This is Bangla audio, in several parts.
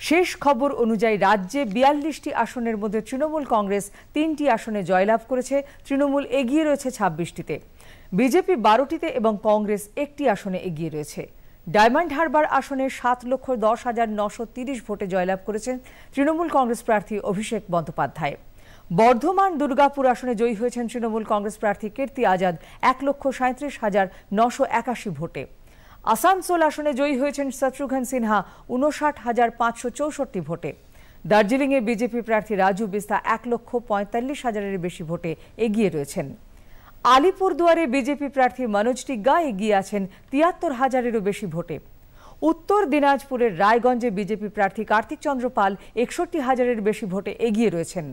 শেষ খবর অনুযায়ী রাজ্যে ৪২টি আসনের মধ্যে তৃণমূল কংগ্রেস ৩টি আসনে জয়লাভ করেছে। তৃণমূল এগিয়ে রয়েছে ২৬টিতে, বিজেপি ১২টিতে এবং কংগ্রেস একটি আসনে এগিয়ে রয়েছে। ডায়মন্ড হারবার আসনে ৭,১০,৯৩০ ভোটে জয়লাভ করেছেন তৃণমূল কংগ্রেস প্রার্থী অভিষেক বন্দ্যোপাধ্যায়। বর্ধমান দুর্গাপুর আসনে জয়ী হয়েছেন তৃণমূল কংগ্রেস প্রার্থী কীর্তি আজাদ ১,৩৭,৯৮১ ভোটে। আসানসোল আসনে জয়ী হয়েছেন শত্রুঘ্ন সিনহা ৫৯,৫৬৪ ভোটে। দার্জিলিংয়ে বিজেপি প্রার্থী রাজু বিস্তা ১,৪৫,০০০-এর বেশি ভোটে এগিয়ে রয়েছেন। আলিপুরদুয়ারে বিজেপি প্রার্থী মনোজ টিগ্গা এগিয়ে আছেন ৭৩,০০০-এরও বেশি ভোটে। উত্তর দিনাজপুরের রায়গঞ্জে বিজেপি প্রার্থী কার্তিক চন্দ্র পাল ৬১,০০০-এর বেশি ভোটে এগিয়ে রয়েছেন।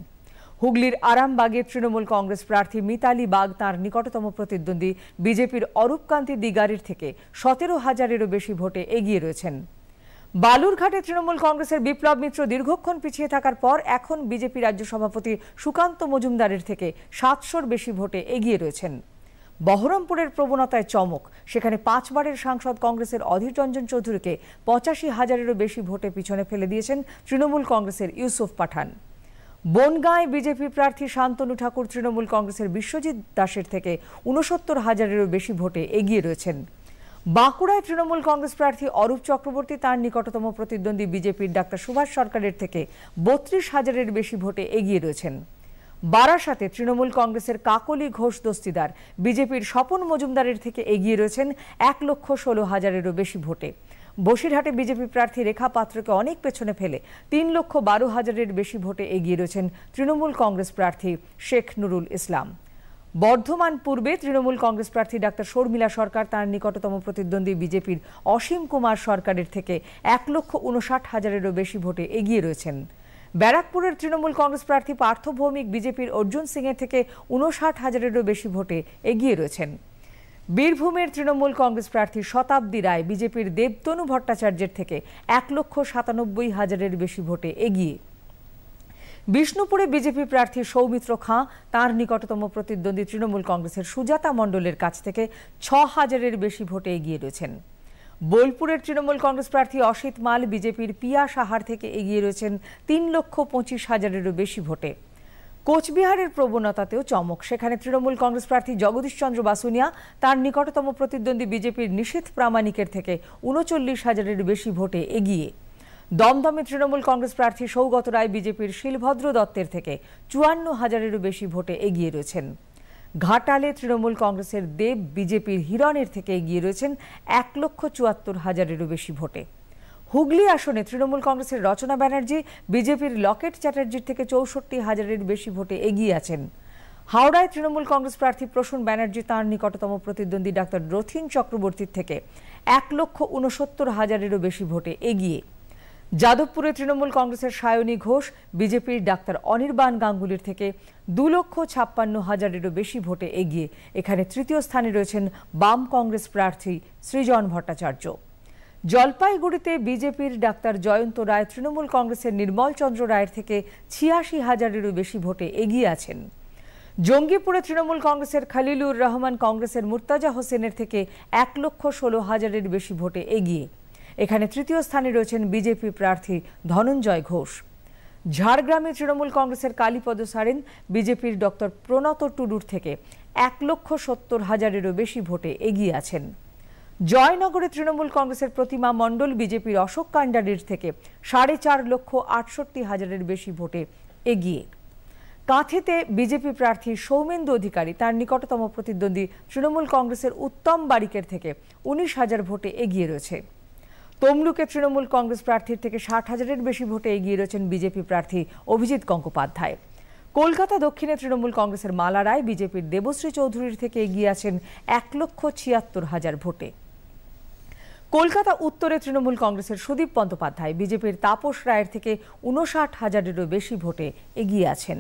হুগলির আরামবাগে তৃণমূল কংগ্রেস প্রার্থী মিতালি বাগ তাঁর নিকটতম প্রতিদ্বন্দ্বী বিজেপির অরূপকান্তি দিগারির থেকে ১৭,০০০-এরও বেশি ভোটে এগিয়ে রয়েছেন। বালুরঘাটে তৃণমূল কংগ্রেসের বিপ্লব মিত্র দীর্ঘক্ষণ পিছিয়ে থাকার পর এখন বিজেপি রাজ্য সভাপতি সুকান্ত মজুমদারের থেকে ৭০০-র বেশি ভোটে এগিয়ে রয়েছেন। বহরমপুরের প্রবণতায় চমক, সেখানে ৫ বারের সাংসদ কংগ্রেসের অধীর রঞ্জন চৌধুরীকে ৮৫,০০০-এরও বেশি ভোটে পিছনে ফেলে দিয়েছেন তৃণমূল কংগ্রেসের ইউসুফ পাঠান। বনগাঁয় বিজেপি প্রার্থী শান্তনু ঠাকুর তৃণমূল কংগ্রেসের বিশ্বজিৎ দাসের থেকে ৬৯,০০০-এরও বেশি ভোটে এগিয়ে রয়েছেন। বাঁকুড়ায় তৃণমূল কংগ্রেস প্রার্থী অরূপ চক্রবর্তী তাঁর নিকটতম প্রতিদ্বন্দ্বী বিজেপির ডাক্তার সুভাষ সরকারের থেকে ৩২,০০০-এর বেশি ভোটে এগিয়ে রয়েছেন। বারাসাতে তৃণমূল কংগ্রেসের কাকলি ঘোষ দস্তিদার বিজেপির স্বপন মজুমদারের থেকে এগিয়ে রয়েছেন ১,১৬,০০০-এরও বেশি ভোটে। বসিরহাটে বিজেপি প্রার্থী রেখা পাত্রকে অনেক পেছনে ফেলে ৩,১২,০০০-এর বেশি ভোটে এগিয়ে রয়েছেন তৃণমূল কংগ্রেস প্রার্থী শেখ নুরুল ইসলাম। বর্ধমান পূর্বে তৃণমূল কংগ্রেস প্রার্থী ডাক্তার শর্মিলা সরকার তাঁর নিকটতম প্রতিদ্বন্দ্বী বিজেপির অসীম কুমার সরকারের থেকে ১,৫৯,০০০-এরও বেশি ভোটে এগিয়ে রয়েছেন। ব্যারাকপুরের তৃণমূল কংগ্রেস প্রার্থী পার্থ ভৌমিক বিজেপির অর্জুন সিংয়ের থেকে ৫৯,০০০-এরও বেশি ভোটে এগিয়ে রয়েছেন। বীরভূমের তৃণমূল কংগ্রেস প্রার্থী শতাব্দী রায় বিজেপির দেবতনু ভট্টাচার্যের থেকে ১,৯৭,০০০-এর বেশি ভোটে এগিয়ে। বিষ্ণুপুরে বিজেপি প্রার্থী সৌমিত্র খাঁ তাঁর নিকটতম প্রতিদ্বন্দ্বী তৃণমূল কংগ্রেসের সুজাতা মণ্ডলের কাছ থেকে ৬,০০০-এর বেশি ভোটে এগিয়ে রয়েছেন। বোলপুরের তৃণমূল কংগ্রেস প্রার্থী অসিত মাল বিজেপির পিয়া সাহার থেকে এগিয়ে রয়েছেন ৩,২৫,০০০-এরও বেশি ভোটে। কোচবিহারের প্রবণতাতেও চমক, সেখানে তৃণমূল কংগ্রেস প্রার্থী জগদীশ চন্দ্র বাসুনিয়া তাঁর নিকটতম প্রতিদ্বন্দ্বী বিজেপির নিশীথ প্রামাণিকের থেকে ৩৯,০০০-এর বেশি ভোটে এগিয়ে। দমদমে তৃণমূল কংগ্রেস প্রার্থী সৌগত রায় বিজেপির শিলভদ্র দত্তের থেকে ৫৪,০০০-এরও বেশি ভোটে এগিয়ে রয়েছেন। ঘাটালে তৃণমূল কংগ্রেসের দেব বিজেপির হিরণের থেকে এগিয়ে রয়েছেন ১,৭৪,০০০-এরও বেশি ভোটে। হুগলি আসনে তৃণমূল কংগ্রেসের রচনা ব্যানার্জি বিজেপির লকেট চ্যাটার্জির থেকে ৬৪,০০০-এর বেশি ভোটে এগিয়ে আছেন। হাওড়ায় তৃণমূল কংগ্রেস প্রার্থী প্রসূন ব্যানার্জি তাঁর নিকটতম প্রতিদ্বন্দ্বী ডাক্তার রথিন চক্রবর্তীর থেকে ১,৬৯,০০০-এরও বেশি ভোটে এগিয়ে। যাদবপুরে তৃণমূল কংগ্রেসের সায়নী ঘোষ বিজেপির ডাক্তার অনির্বাণ গাঙ্গুলির থেকে ২,৫৬,০০০-এরও বেশি ভোটে এগিয়ে। এখানে তৃতীয় স্থানে রয়েছেন বাম কংগ্রেস প্রার্থী সৃজন ভট্টাচার্য। জলপাইগুড়িতে বিজেপির ডাক্তার জয়ন্ত রায় তৃণমূল কংগ্রেসের নির্মল চন্দ্র রায়ের থেকে ৮৬,০০০-এরও বেশি ভোটে এগিয়ে আছেন। জঙ্গিপুরে তৃণমূল কংগ্রেসের খলিলুর রহমান কংগ্রেসের মুর্তাজা হোসেনের থেকে ১,১৬,০০০-এর বেশি ভোটে এগিয়ে। এখানে তৃতীয় স্থানে রয়েছেন বিজেপি প্রার্থী ধনঞ্জয় ঘোষ। ঝাড়গ্রামে তৃণমূল কংগ্রেসের কালীপদ সারেন বিজেপির ডক্টর প্রণত টুডুর থেকে ১,৭০,০০০-এরও বেশি ভোটে এগিয়ে আছেন। জয়নগরে তৃণমূল কংগ্রেসের প্রতিমা মণ্ডল বিজেপির অশোক কান্ডারির থেকে ৪,৬৮,০০০-এর বেশি ভোটে এগিয়ে। কাঁথিতে বিজেপি প্রার্থী সৌমেন্দু অধিকারী তার নিকটতম প্রতিদ্বন্দ্বী তৃণমূল কংগ্রেসের উত্তম বারিকের থেকে ১৯,০০০ ভোটে এগিয়ে রয়েছে। তমলুকে তৃণমূল কংগ্রেস প্রার্থীর থেকে ৬০,০০০-এর বেশি ভোটে এগিয়ে রয়েছেন বিজেপি প্রার্থী অভিজিৎ গঙ্গোপাধ্যায়। কলকাতা দক্ষিণে তৃণমূল কংগ্রেসের মালা রায় বিজেপির দেবশ্রী চৌধুরীর থেকে এগিয়ে আছেন ১,৭৬,০০০ ভোটে। কলকাতা উত্তরে তৃণমূল কংগ্রেসের সুদীপ বন্দ্যোপাধ্যায় বিজেপির তাপস রায়ের থেকে ৫৯,০০০-এরও বেশি ভোটে এগিয়ে আছেন।